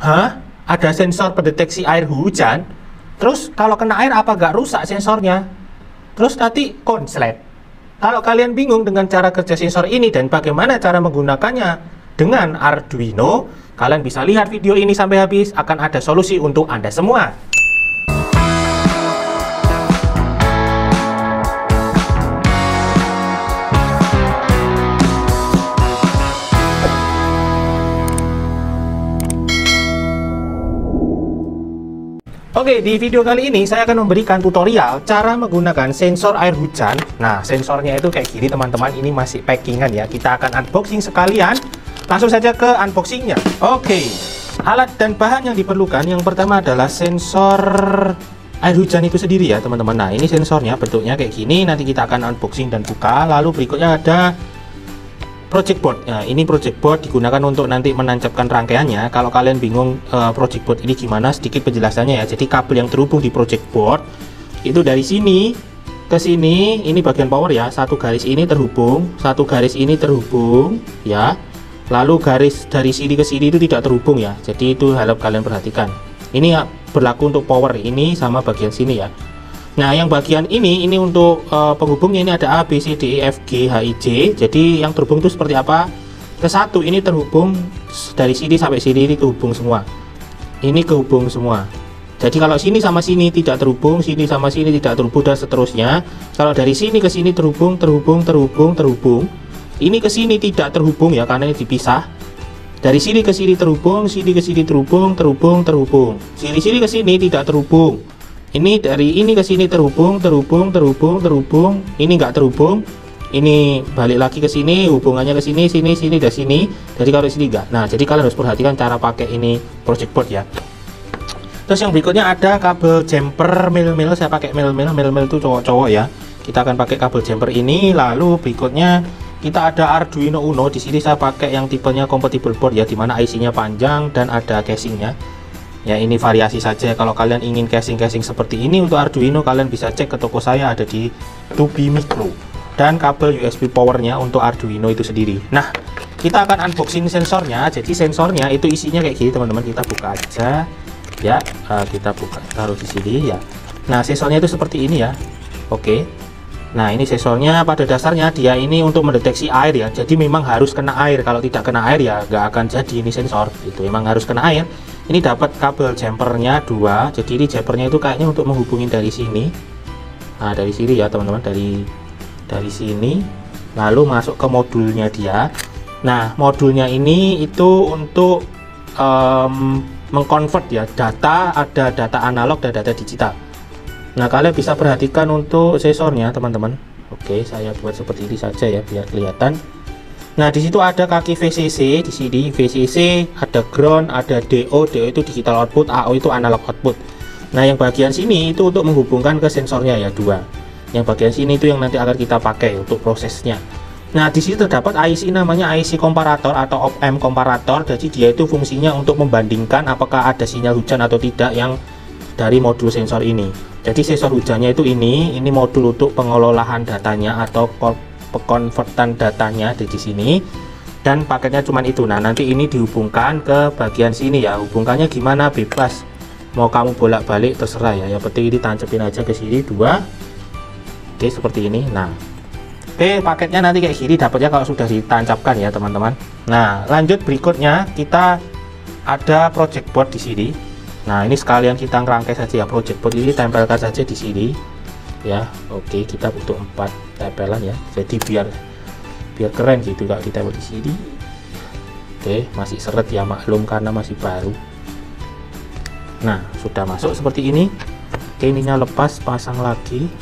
hah? Ada sensor pendeteksi air hujan? Terus kalau kena air apa nggak rusak sensornya? Terus nanti konslet. Kalau kalian bingung dengan cara kerja sensor ini dan bagaimana cara menggunakannya dengan Arduino, kalian bisa lihat video ini sampai habis, akan ada solusi untuk Anda semua. Oke, di video kali ini saya akan memberikan tutorial cara menggunakan sensor air hujan. Nah, sensornya itu kayak gini teman-teman, ini masih packingan ya. Kita akan unboxing sekalian. Langsung saja ke unboxingnya. Oke, alat dan bahan yang diperlukan, yang pertama adalah sensor air hujan itu sendiri ya teman-teman. Nah, ini sensornya bentuknya kayak gini, nanti kita akan unboxing dan buka. Lalu berikutnya ada project board. Nah, ini project board digunakan untuk nanti menancapkan rangkaiannya. Kalau kalian bingung project board ini gimana, sedikit penjelasannya ya. Jadi kabel yang terhubung di project board itu dari sini ke sini, ini bagian power ya. Satu garis ini terhubung, satu garis ini terhubung ya. Lalu garis dari sini ke sini itu tidak terhubung ya. Jadi itu harap kalian perhatikan. Ini berlaku untuk power ini sama bagian sini ya. Nah, yang bagian ini untuk penghubungnya ini ada A, B, C, D, E, F, G, H, I, J. Jadi yang terhubung itu seperti apa? Ke satu ini terhubung dari sini sampai sini, ini terhubung semua. Ini kehubung semua. Jadi kalau sini sama sini tidak terhubung, sini sama sini tidak terhubung, dan seterusnya. Kalau dari sini ke sini terhubung. Ini ke sini tidak terhubung ya, karena ini dipisah. Dari sini ke sini terhubung, sini ke sini terhubung. Sini ke sini tidak terhubung. Ini dari ini ke sini terhubung. Ini enggak terhubung. Ini balik lagi ke sini, hubungannya ke sini, sini dan sini. Jadi kalau sini enggak. Nah, jadi kalian harus perhatikan cara pakai ini project board ya. Terus yang berikutnya ada kabel jumper mil-mil. Saya pakai mil-mil itu cowok-cowok ya. Kita akan pakai kabel jumper ini. Lalu berikutnya kita ada Arduino Uno. Di sini saya pakai yang tipenya compatible board ya, dimana IC-nya panjang dan ada casingnya. Ya, ini variasi saja. Kalau kalian ingin casing-casing seperti ini untuk Arduino, kalian bisa cek ke toko saya, ada di Tubi Micro. Dan kabel USB powernya untuk Arduino itu sendiri. Nah, kita akan unboxing sensornya. Jadi sensornya itu isinya kayak gini teman-teman. Kita buka aja ya. Kita buka, taruh di sini ya. Nah, sensornya itu seperti ini ya. Oke. Nah, ini sensornya pada dasarnya dia ini untuk mendeteksi air ya. Jadi memang harus kena air. Kalau tidak kena air ya nggak akan jadi ini sensor. Itu memang harus kena air. Ini dapat kabel jumpernya 2. Jadi ini jumpernya itu kayaknya untuk menghubungin dari sini. Nah, dari sini ya teman-teman, dari sini lalu masuk ke modulnya dia. Nah, modulnya ini itu untuk mengkonvert ya data, ada data analog dan data digital. Nah, kalian bisa perhatikan untuk sensornya teman-teman. Oke, saya buat seperti ini saja ya biar kelihatan. Nah, di situ ada kaki VCC, di sini VCC, ada ground, ada DO itu digital output, AO itu analog output. Nah, yang bagian sini itu untuk menghubungkan ke sensornya ya 2. Yang bagian sini itu yang nanti akan kita pakai untuk prosesnya. Nah, di situ terdapat IC namanya IC komparator atau op-amp komparator. Jadi dia itu fungsinya untuk membandingkan apakah ada sinyal hujan atau tidak yang dari modul sensor ini. Jadi sensor hujannya itu ini modul untuk pengelolaan datanya atau pengonvertan datanya di sini, dan paketnya cuman itu. Nah, nanti ini dihubungkan ke bagian sini ya. Hubungkannya gimana bebas, mau kamu bolak-balik terserah ya. Yang penting ini tancepin aja ke sini 2. Oke, seperti ini. Nah, oke, paketnya nanti kayak gini dapatnya kalau sudah ditancapkan ya teman-teman. Nah, lanjut berikutnya kita ada project board di sini. Nah, ini sekalian kita ngerangkai saja ya, project board ini tempelkan saja di sini ya. Oke, kita butuh 4 tempelan ya, jadi biar keren gitu kalau ditempel di sini. Oke, masih seret ya, maklum karena masih baru. Nah, sudah masuk seperti ini. Oke, ininya lepas, pasang lagi.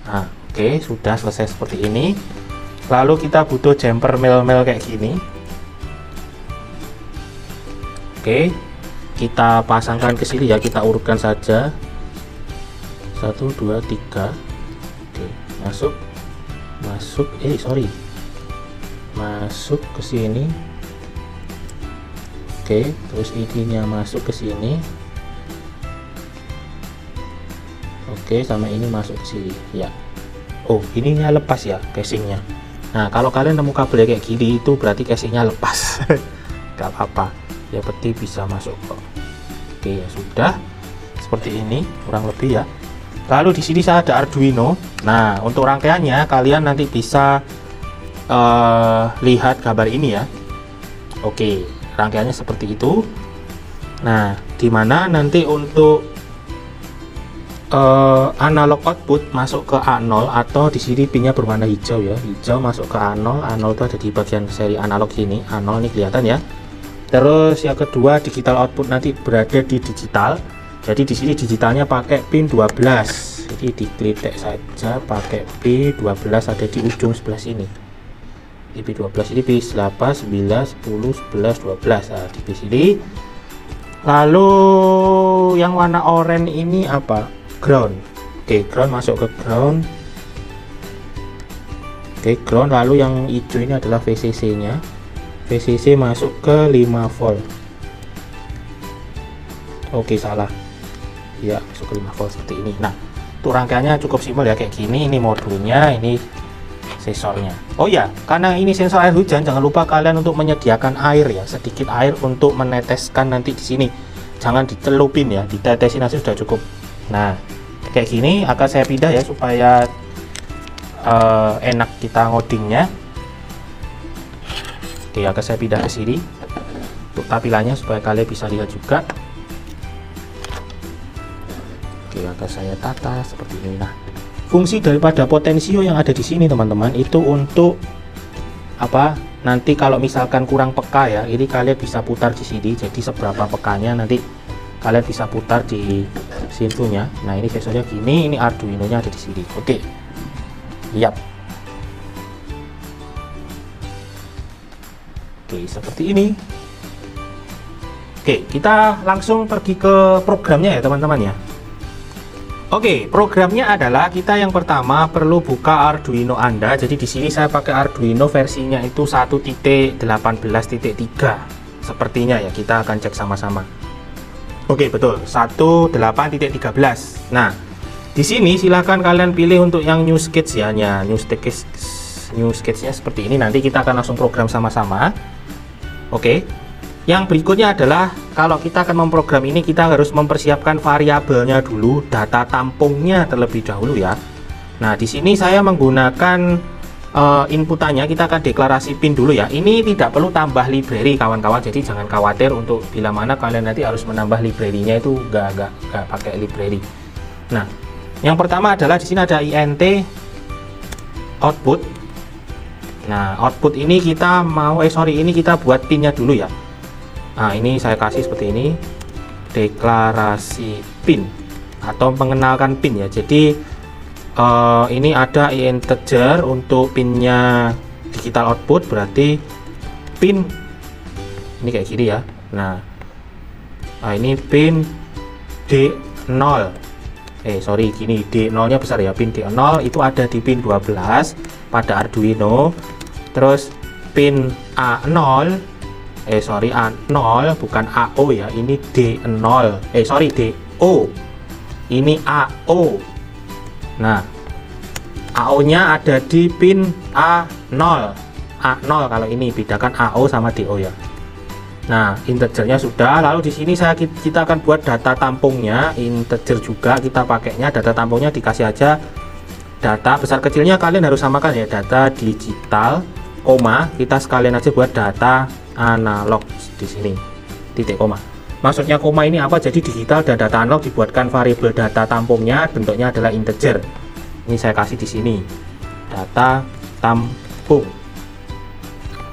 Nah, oke, sudah selesai seperti ini. Lalu kita butuh jumper mil-mil kayak gini. Oke, kita pasangkan ke sini ya, kita urutkan saja. 1, 2, 3. Oke, masuk ke sini. Oke, terus ininya masuk ke sini. Oke, sama ini masuk ke sini ya. Oh, ininya lepas ya casingnya. Nah, kalau kalian nemu kabel kayak gini itu berarti casingnya lepas. nggak apa-apa, ya penting bisa masuk kok. Oke, ya sudah seperti ini kurang lebih ya. Lalu di sini saya ada Arduino. Nah, untuk rangkaiannya kalian nanti bisa lihat gambar ini ya. Oke, rangkaiannya seperti itu. Nah, dimana nanti untuk analog output masuk ke A0, atau di sini pinnya berwarna hijau ya, hijau masuk ke A0. A0 itu ada di bagian seri analog sini. A0 ini kelihatan ya. Terus yang kedua, digital output nanti berada di digital. Jadi di sini digitalnya pakai pin 12. Jadi diklik saja pakai P12 ada di ujung sebelah sini. Di P12 ini P8, 9, 10, 11, 12. Nah, di sini. Lalu yang warna oranye ini apa? Ground. Oke, ground masuk ke ground. Oke, ground. Lalu yang hijau ini adalah VCC nya. VCC masuk ke 5 volt. Oke, salah ya, masuk ke 5 volt seperti ini. Nah, untuk rangkaiannya cukup simpel ya, kayak gini. Ini modulnya, ini sensornya. Oh ya, karena ini sensor air hujan, jangan lupa kalian untuk menyediakan air ya, sedikit air untuk meneteskan nanti di sini. Jangan dicelupin ya, ditetesin aja sudah cukup. Nah, kayak gini akan saya pindah ya supaya enak kita ngodingnya. Oke, akan saya pindah ke sini untuk tampilannya supaya kalian bisa lihat juga. Oke, akan saya tata seperti ini. Nah, fungsi daripada potensio yang ada di sini teman-teman itu untuk apa? Nanti kalau misalkan kurang peka ya, ini kalian bisa putar di sini. Jadi seberapa pekanya nanti kalian bisa putar di situnya. Nah, ini sensornya gini, ini Arduino nya ada di sini. Oke, lihat. Oke, seperti ini. Oke, kita langsung pergi ke programnya ya teman-teman ya. Oke, programnya adalah kita yang pertama perlu buka Arduino Anda. Jadi di sini saya pakai Arduino versinya itu 1.18.3. Sepertinya ya, kita akan cek sama-sama. Oke, betul, 1.8.13. Nah, di sini silahkan kalian pilih untuk yang new sketch ya, new sketchnya seperti ini. Nanti kita akan langsung program sama-sama. Oke. Yang berikutnya adalah kalau kita akan memprogram ini, kita harus mempersiapkan variabelnya dulu, data tampungnya terlebih dahulu ya. Nah, di sini saya menggunakan inputannya, kita akan deklarasi pin dulu ya. Ini tidak perlu tambah library kawan-kawan, jadi jangan khawatir untuk bila mana kalian nanti harus menambah library-nya, itu enggak pakai library. Nah, yang pertama adalah di sini ada int output. Nah, output ini kita mau ini kita buat pinnya dulu ya. Nah, ini saya kasih seperti ini, deklarasi pin atau mengenalkan pin ya. Jadi ini ada integer untuk pinnya digital output, berarti pin ini kayak gini ya. Nah, ini pin D0. Gini, D0 nya besar ya, pin D0 itu ada di pin 12 pada Arduino. Terus pin A0 A0 bukan AO ya, ini D0 DO, ini AO. Nah, AO nya ada di pin A0 kalau ini, bedakan AO sama DO ya. Nah, integernya sudah. Lalu di sini kita akan buat data tampungnya, integer juga kita pakainya. Data tampungnya dikasih aja data besar kecilnya kalian harus samakan ya, data digital, koma, kita sekalian aja buat data analog di sini, titik koma. Maksudnya koma ini apa? Jadi digital dan data analog dibuatkan variabel data tampungnya bentuknya adalah integer. Ini saya kasih di sini data tampung.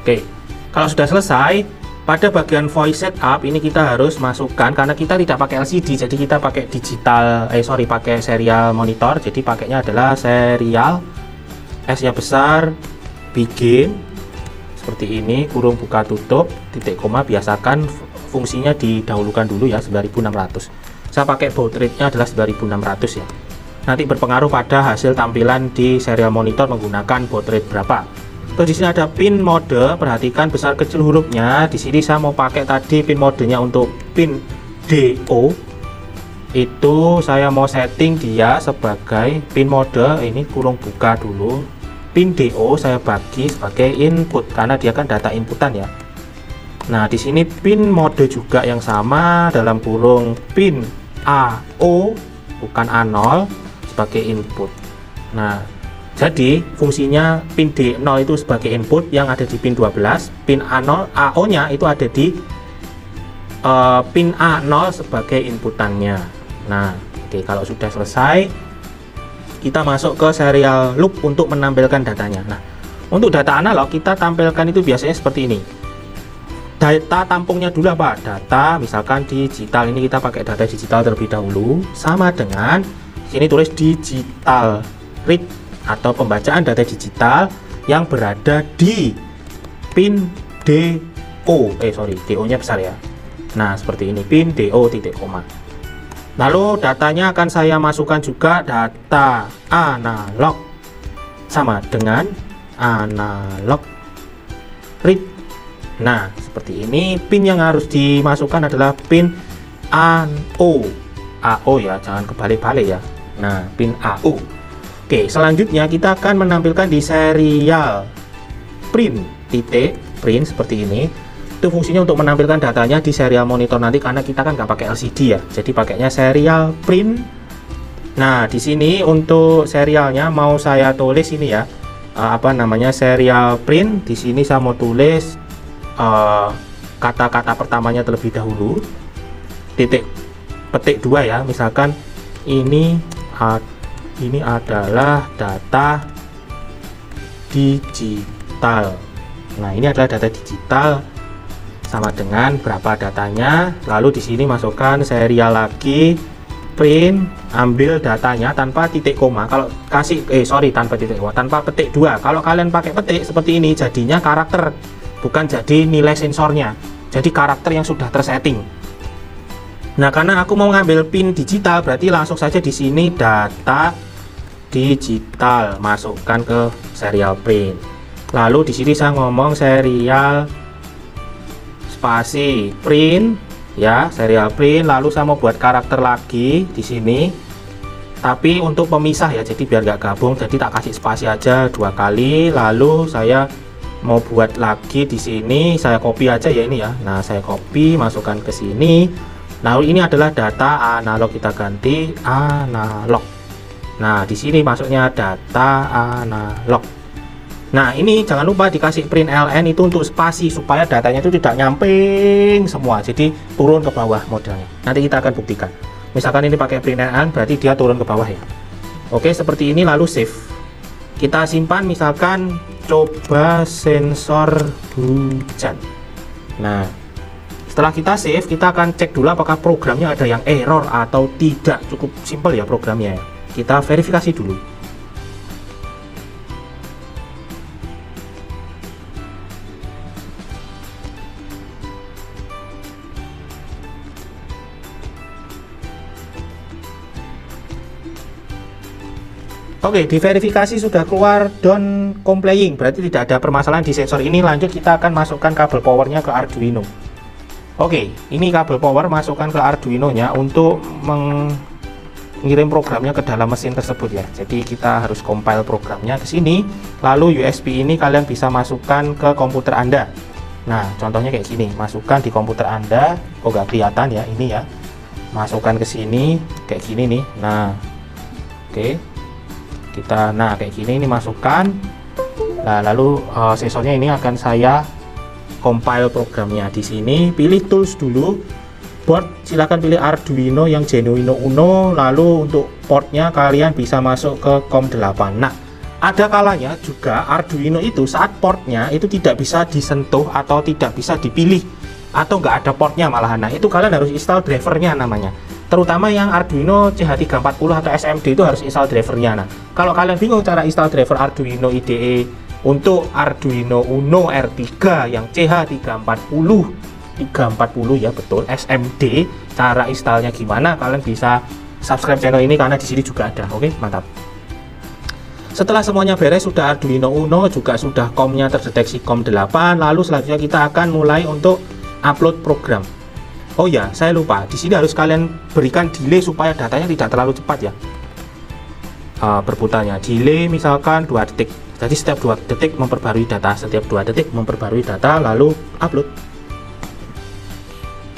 Oke, kalau sudah selesai, pada bagian voice setup ini kita harus masukkan, karena kita tidak pakai LCD, jadi kita pakai digital, pakai serial monitor. Jadi pakainya adalah serial, S nya besar, begin seperti ini, kurung buka tutup, titik koma. Biasakan fungsinya didahulukan dulu ya, 9600. Saya pakai baud rate-nya adalah 9600 ya. Nanti berpengaruh pada hasil tampilan di serial monitor menggunakan baud rate berapa. Terus di sini ada pin mode, perhatikan besar kecil hurufnya. Di sini saya mau pakai tadi pin modenya untuk pin DO. Itu saya mau setting dia sebagai pin mode, ini kurung buka dulu. Pin DO saya bagi sebagai input karena dia kan data inputan ya. Nah, di sini pin mode juga yang sama, dalam kurung pin AO bukan A0 sebagai input. Nah, jadi fungsinya pin D0 itu sebagai input yang ada di pin 12, pin A0 AO-nya itu ada di pin A0 sebagai inputannya. Nah, oke, kalau sudah selesai, kita masuk ke serial loop untuk menampilkan datanya. Nah, untuk data analog kita tampilkan itu biasanya seperti ini. Data tampungnya dulu apa? Data misalkan digital, ini kita pakai data digital terlebih dahulu, sama dengan sini tulis digital read atau pembacaan data digital yang berada di pin DO. DO nya besar ya. Nah, seperti ini, pin DO titik koma. Lalu datanya akan saya masukkan juga data analog sama dengan analog read. Nah, seperti ini. Pin yang harus dimasukkan adalah pin AO. AO ya, jangan kebalik-balik ya. Nah, pin AO. Oke, selanjutnya kita akan menampilkan di serial print titik print seperti ini. Itu fungsinya untuk menampilkan datanya di serial monitor nanti, karena kita kan nggak pakai LCD ya, jadi pakainya serial print. Nah, di sini untuk serialnya mau saya tulis ini ya, serial print. Di sini saya mau tulis kata-kata pertamanya terlebih dahulu, petik 2 ya, misalkan ini adalah data digital. Nah, ini adalah data digital sama dengan berapa datanya. Lalu di sini masukkan serial lagi, print, ambil datanya tanpa titik koma. Kalau kasih tanpa titik koma, tanpa petik 2. Kalau kalian pakai petik seperti ini, jadinya karakter, bukan jadi nilai sensornya, jadi karakter yang sudah tersetting. Nah, karena aku mau ngambil pin digital, berarti langsung saja di sini data digital, masukkan ke serial print. Lalu di sini saya ngomong serial spasi print ya, serial print. Lalu saya mau buat karakter lagi di sini, tapi untuk pemisah ya, jadi biar nggak gabung, jadi tak kasih spasi aja 2 kali. Lalu saya mau buat lagi di sini, saya copy aja ya ini ya. Nah, saya copy, masukkan ke sini. Lalu ini adalah data analog, kita ganti analog. Nah, di sini masuknya data analog. Nah, ini jangan lupa dikasih print ln itu untuk spasi supaya datanya itu tidak nyamping semua, jadi turun ke bawah modelnya. Nanti kita akan buktikan. Misalkan ini pakai print ln, berarti dia turun ke bawah ya. Oke, seperti ini. Lalu save. Kita simpan, misalkan coba sensor hujan. Nah, setelah kita save, kita akan cek dulu apakah programnya ada yang error atau tidak. Cukup simpel ya programnya ya. Kita verifikasi dulu. Oke, diverifikasi sudah keluar don't complying, berarti tidak ada permasalahan di sensor ini. Lanjut, kita akan masukkan kabel powernya ke Arduino. Oke, ini kabel power masukkan ke Arduino nya untuk mengirim programnya ke dalam mesin tersebut ya. Jadi kita harus compile programnya ke sini. Lalu USB ini kalian bisa masukkan ke komputer Anda. Nah, contohnya kayak gini, masukkan di komputer Anda. Oh, nggak kelihatan ya ini ya. Masukkan ke sini kayak gini nih. Nah, oke. Nah kayak gini, ini masukkan. Nah, lalu sensornya ini akan saya compile programnya. Di sini pilih tools dulu, board silahkan pilih Arduino yang Genuino Uno. Lalu untuk portnya kalian bisa masuk ke COM8. Nah, ada kalanya juga Arduino itu saat portnya itu tidak bisa disentuh atau tidak bisa dipilih, atau nggak ada portnya malahan. Nah, itu kalian harus install drivernya namanya. Terutama yang Arduino CH340 atau SMD itu harus install drivernya. Nah, kalau kalian bingung cara install driver Arduino IDE untuk Arduino Uno R3 yang CH340 ya, betul, SMD, cara installnya gimana, kalian bisa subscribe channel ini karena di sini juga ada. Oke, mantap. Setelah semuanya beres, sudah Arduino Uno, juga sudah COM-nya terdeteksi COM8, lalu selanjutnya kita akan mulai untuk upload program. Oh ya, saya lupa. Di sini harus kalian berikan delay supaya datanya tidak terlalu cepat ya. Berputarnya delay misalkan 2 detik. Jadi setiap 2 detik memperbarui data, setiap 2 detik memperbarui data, lalu upload.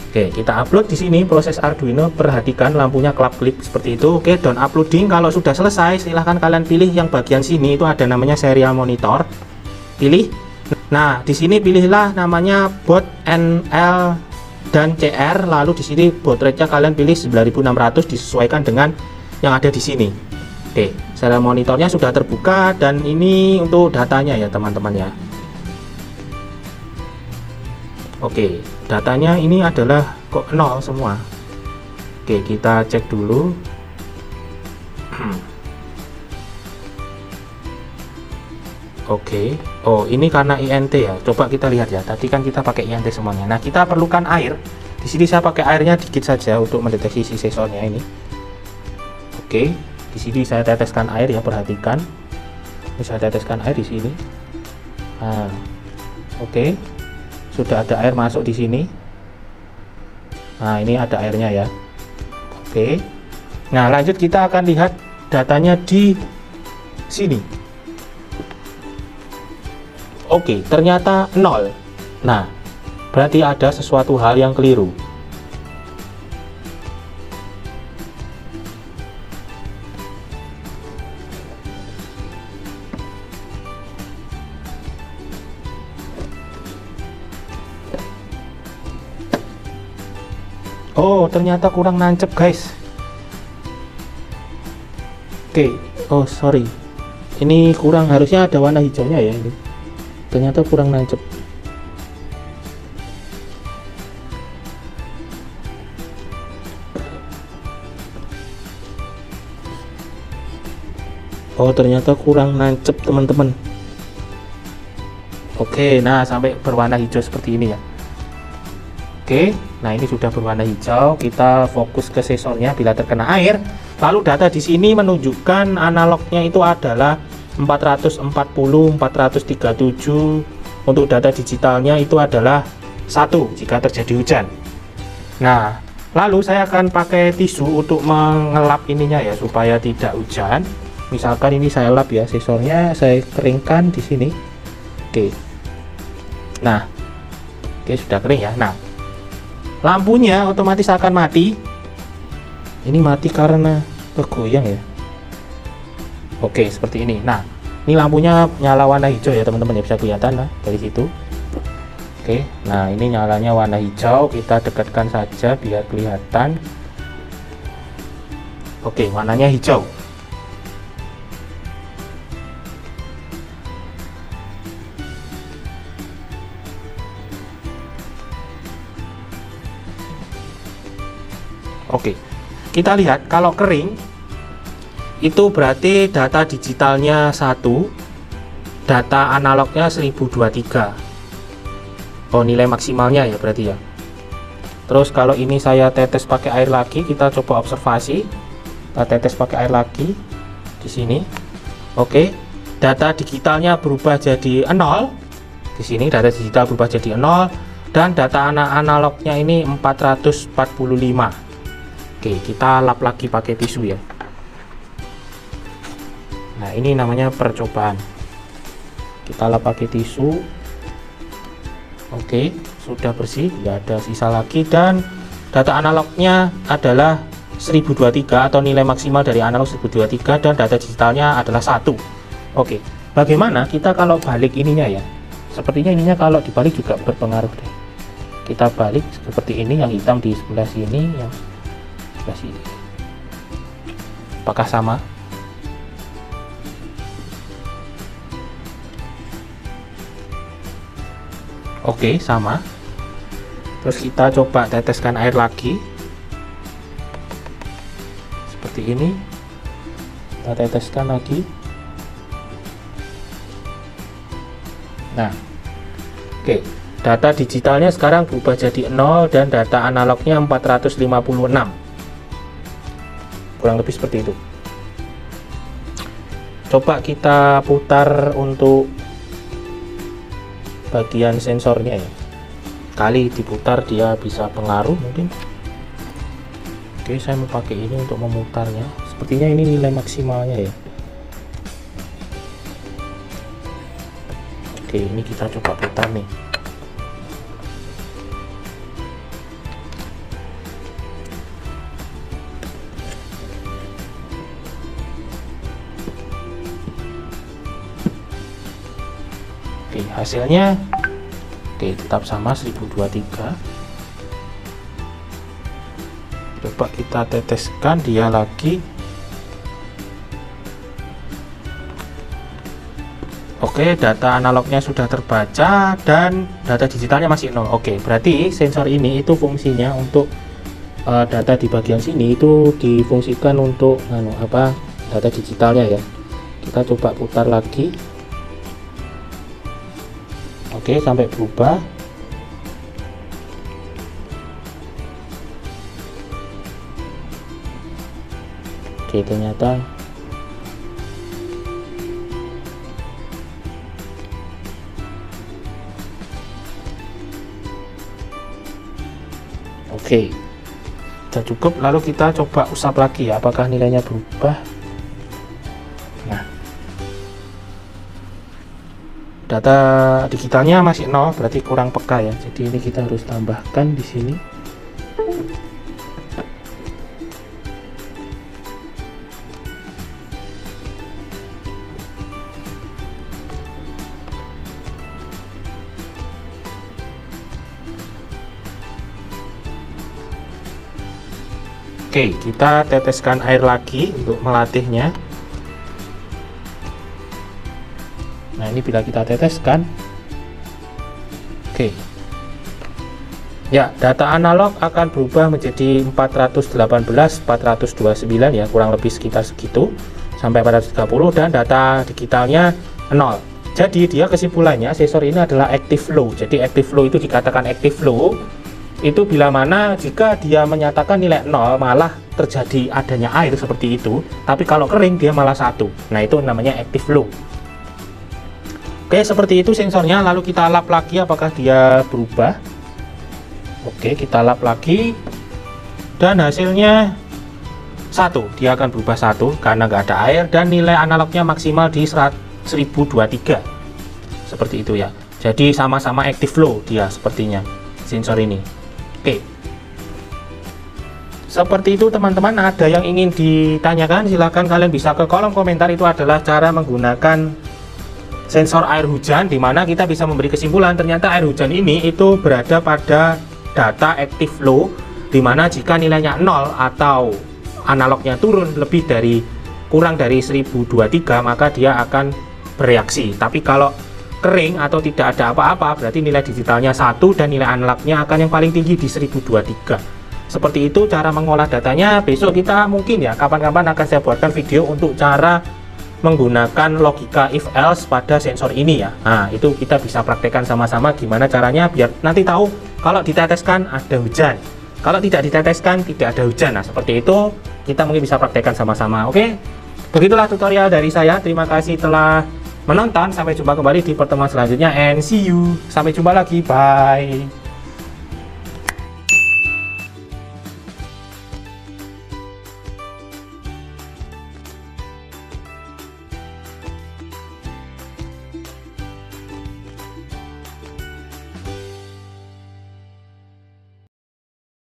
Oke, kita upload di sini proses Arduino. Perhatikan lampunya kelap-kelip seperti itu. Oke, down uploading. Kalau sudah selesai, silahkan kalian pilih yang bagian sini, itu ada namanya serial monitor. Pilih. Nah, di sini pilihlah namanya baud NL dan CR. Lalu di sini baud rate-nya kalian pilih 9600 disesuaikan dengan yang ada di sini. Oke, serial monitornya sudah terbuka dan ini untuk datanya ya teman-teman ya. Oke, datanya ini adalah kok 0 semua. Oke, kita cek dulu. Oke, oh ini karena INT ya. Coba kita lihat ya. Tadi kan kita pakai INT semuanya. Nah, kita perlukan air. Di sini saya pakai airnya dikit saja untuk mendeteksi si sensornya ini. Oke, di sini saya teteskan air ya. Perhatikan, ini saya teteskan air di sini. Nah, oke. Sudah ada air masuk di sini. Nah, ini ada airnya ya. Oke. Nah, lanjut kita akan lihat datanya di sini. Oke, ternyata 0. Nah, berarti ada sesuatu hal yang keliru. Oh, ternyata kurang nancep guys. Oke, oh sorry, ini kurang, harusnya ada warna hijaunya ya. Ini ternyata kurang nancep. Oh, ternyata kurang nancep teman-teman. Oke, nah sampai berwarna hijau seperti ini ya. Oke, nah ini sudah berwarna hijau. Kita fokus ke sensornya bila terkena air. Lalu data di sini menunjukkan analognya itu adalah 440, 437. Untuk data digitalnya itu adalah 1 jika terjadi hujan. Nah, lalu saya akan pakai tisu untuk mengelap ininya ya supaya tidak hujan. Misalkan ini saya lap ya sensornya, saya keringkan di sini. Oke. Nah, oke sudah kering ya. Nah, lampunya otomatis akan mati. Ini mati karena bergoyang ya. Oke, seperti ini. Nah, ini lampunya nyala warna hijau ya teman-teman ya, bisa kelihatan lah dari situ. Oke, nah ini nyalanya warna hijau. Kita dekatkan saja biar kelihatan. Oke, warnanya hijau. Oke, kita lihat kalau kering itu berarti data digitalnya 1, data analognya 1023. Oh, nilai maksimalnya ya berarti ya. Terus kalau ini saya tetes pakai air lagi, kita coba observasi. Kita tetes pakai air lagi di sini. Oke, data digitalnya berubah jadi 0. Di sini data digital berubah jadi 0 dan data analognya ini 445. Oke, kita lap lagi pakai tisu ya. Nah, ini namanya percobaan. Kita lap pakai tisu. Oke, sudah bersih, tidak ada sisa lagi dan data analognya adalah 1023 atau nilai maksimal dari analog 1023 dan data digitalnya adalah 1. Oke, bagaimana kita kalau balik ininya ya? Sepertinya ininya kalau dibalik juga berpengaruh deh. Kita balik seperti ini, yang hitam di sebelah sini, yang sebelah sini. Apakah sama? Oke, sama. Terus kita coba teteskan air lagi. Seperti ini. Kita teteskan lagi. Nah, oke. Data digitalnya sekarang berubah jadi 0 dan data analognya 456. Kurang lebih seperti itu. Coba kita putar untuk bagian sensornya ya, kali diputar dia bisa pengaruh mungkin. Oke, saya mau pakai ini untuk memutarnya. Sepertinya ini nilai maksimalnya ya. Oke, ini kita coba putar nih. hasilnya oke tetap sama 1023. Coba kita teteskan dia lagi. Oke, data analognya sudah terbaca dan data digitalnya masih 0. Oke, berarti sensor ini itu fungsinya untuk data di bagian sini itu difungsikan untuk data digitalnya ya. Kita coba putar lagi. Oke, sampai berubah. Oke, ternyata oke, sudah cukup. Lalu kita coba usap lagi ya, apakah nilainya berubah. Nah, data digitalnya masih 0, berarti kurang peka ya. Jadi ini kita harus tambahkan di sini. Oke, kita teteskan air lagi untuk melatihnya. Nah, ini bila kita teteskan, oke ya, data analog akan berubah menjadi 418, 429 ya, kurang lebih sekitar segitu sampai 430, dan data digitalnya 0. Jadi dia kesimpulannya sensor ini adalah active low. Jadi active low itu dikatakan active low itu bila mana jika dia menyatakan nilai 0 malah terjadi adanya air seperti itu, tapi kalau kering dia malah 1. Nah, itu namanya active low. Oke, seperti itu sensornya. Lalu kita lap lagi apakah dia berubah. Oke, kita lap lagi dan hasilnya 1. Dia akan berubah 1 karena nggak ada air, dan nilai analognya maksimal di 1023 seperti itu ya. Jadi sama-sama active low dia sepertinya sensor ini. Oke, seperti itu teman-teman. Ada yang ingin ditanyakan silahkan kalian bisa ke kolom komentar. Itu adalah cara menggunakan sensor air hujan, dimana kita bisa memberi kesimpulan ternyata air hujan ini itu berada pada data active low, dimana jika nilainya 0 atau analognya turun lebih dari kurang dari 1023 maka dia akan bereaksi. Tapi kalau kering atau tidak ada apa-apa berarti nilai digitalnya 1 dan nilai analognya akan yang paling tinggi di 1023. Seperti itu cara mengolah datanya. Besok kita mungkin ya kapan-kapan akan saya buatkan video untuk cara menggunakan logika if else pada sensor ini ya. Nah, itu kita bisa praktekkan sama-sama gimana caranya biar nanti tahu kalau diteteskan ada hujan, kalau tidak diteteskan tidak ada hujan. Nah, seperti itu kita mungkin bisa praktekkan sama-sama. Oke, begitulah tutorial dari saya. Terima kasih telah menonton. Sampai jumpa kembali di pertemuan selanjutnya and see you. Sampai jumpa lagi, bye.